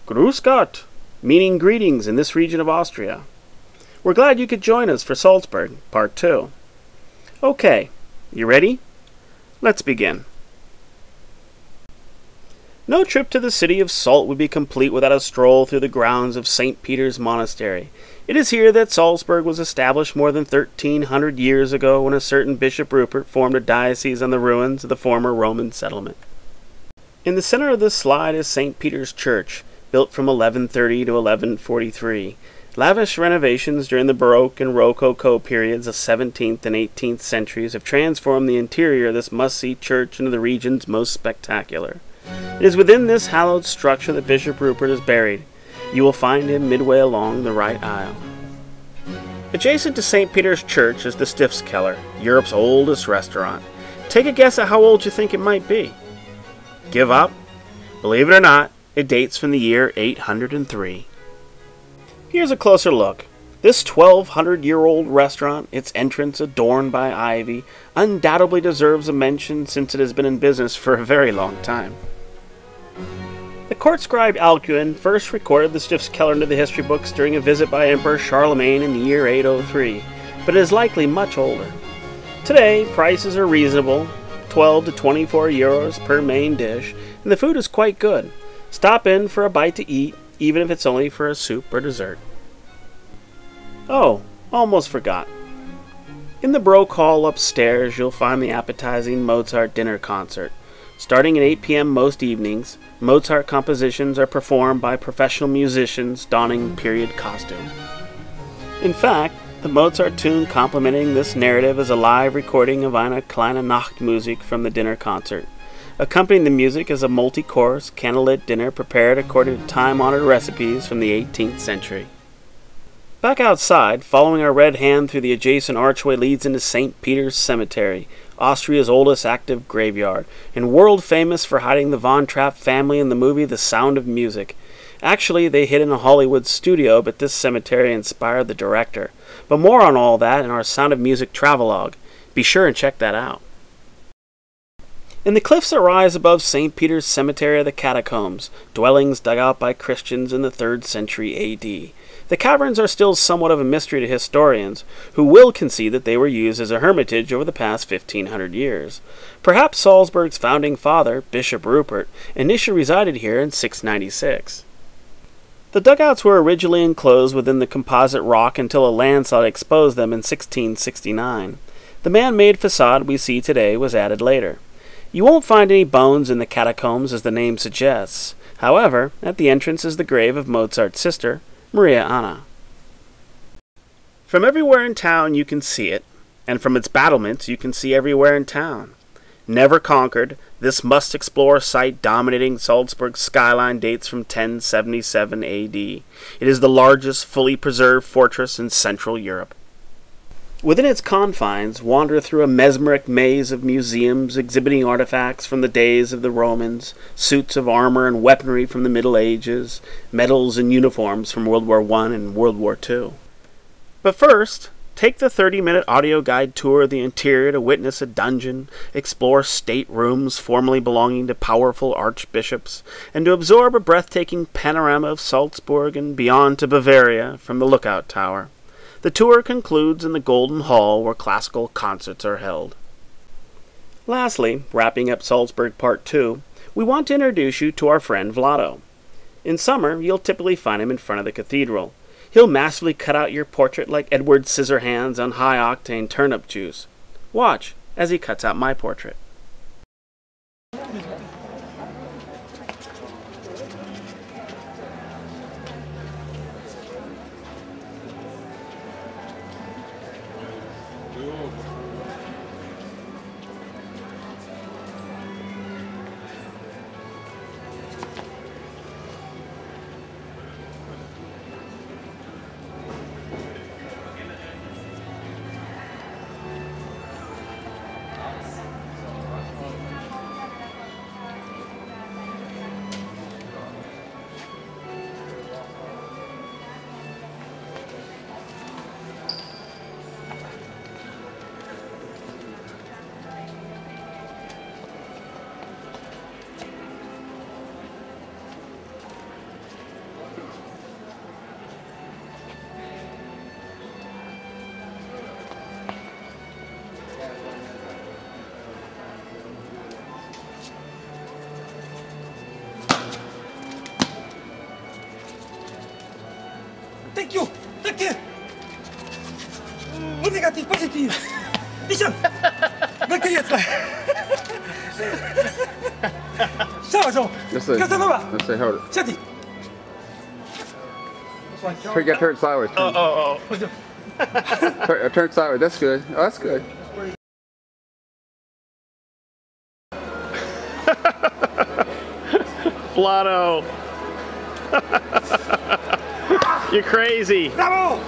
Grüß Gott, meaning greetings in this region of Austria. We're glad you could join us for Salzburg, Part 2. Okay, you ready? Let's begin. No trip to the city of salt would be complete without a stroll through the grounds of St. Peter's Monastery. It is here that Salzburg was established more than 1,300 years ago when a certain Bishop Rupert formed a diocese on the ruins of the former Roman settlement. In the center of this slide is St. Peter's Church, built from 1130 to 1143. Lavish renovations during the Baroque and Rococo periods of 17th and 18th centuries have transformed the interior of this must-see church into the region's most spectacular. It is within this hallowed structure that Bishop Rupert is buried. You will find him midway along the right aisle. Adjacent to St. Peter's Church is the Stiftskeller, Europe's oldest restaurant. Take a guess at how old you think it might be. Give up? Believe it or not, it dates from the year 803. Here's a closer look. This 1,200-year-old restaurant, its entrance adorned by ivy, undoubtedly deserves a mention since it has been in business for a very long time. The court scribe Alcuin first recorded the Stiftskeller into the history books during a visit by Emperor Charlemagne in the year 803, but it is likely much older. Today, prices are reasonable, 12 to 24 euros per main dish, and the food is quite good. Stop in for a bite to eat, even if it's only for a soup or dessert. Oh, almost forgot. In the Baroque Hall upstairs, you'll find the appetizing Mozart dinner concert. Starting at 8 p.m. most evenings, Mozart compositions are performed by professional musicians donning period costume. In fact, the Mozart tune complementing this narrative is a live recording of Eine kleine Nachtmusik from the dinner concert. Accompanying the music is a multi-course, candlelit dinner prepared according to time-honored recipes from the 18th century. Back outside, following our red hand through the adjacent archway leads into St. Peter's Cemetery, Austria's oldest active graveyard, and world famous for hiding the Von Trapp family in the movie The Sound of Music. Actually, they hid in a Hollywood studio, but this cemetery inspired the director. But more on all that in our Sound of Music travelogue. Be sure and check that out. In the cliffs that rise above St. Peter's Cemetery are the catacombs, dwellings dug out by Christians in the 3rd century A.D. The caverns are still somewhat of a mystery to historians, who will concede that they were used as a hermitage over the past 1,500 years. Perhaps Salzburg's founding father, Bishop Rupert, initially resided here in 696. The dugouts were originally enclosed within the composite rock until a landslide exposed them in 1669. The man-made facade we see today was added later. You won't find any bones in the catacombs as the name suggests. However, at the entrance is the grave of Mozart's sister, Maria Anna. From everywhere in town you can see it, and from its battlements you can see everywhere in town. Never conquered, this must-explore site dominating Salzburg's skyline dates from 1077 A.D. It is the largest fully preserved fortress in Central Europe. Within its confines, wander through a mesmeric maze of museums exhibiting artifacts from the days of the Romans, suits of armor and weaponry from the Middle Ages, medals and uniforms from World War I and World War II. But first, take the 30-minute audio guide tour of the interior to witness a dungeon, explore staterooms formerly belonging to powerful archbishops, and to absorb a breathtaking panorama of Salzburg and beyond to Bavaria from the lookout tower. The tour concludes in the Golden Hall where classical concerts are held. Lastly, wrapping up Salzburg Part 2, we want to introduce you to our friend Vlado. In summer, you'll typically find him in front of the cathedral. He'll masterfully cut out your portrait like Edward Scissorhands on high-octane turnip juice. Watch as he cuts out my portrait. Thank you. Thank you. Negative, positive. Mission. Danke jetzt. Schau so. Casanova. Let's say hold it. Chatty. You got turned sideways. Turn sideways. That's good. Oh, that's good. Flotto. You're crazy. Bravo.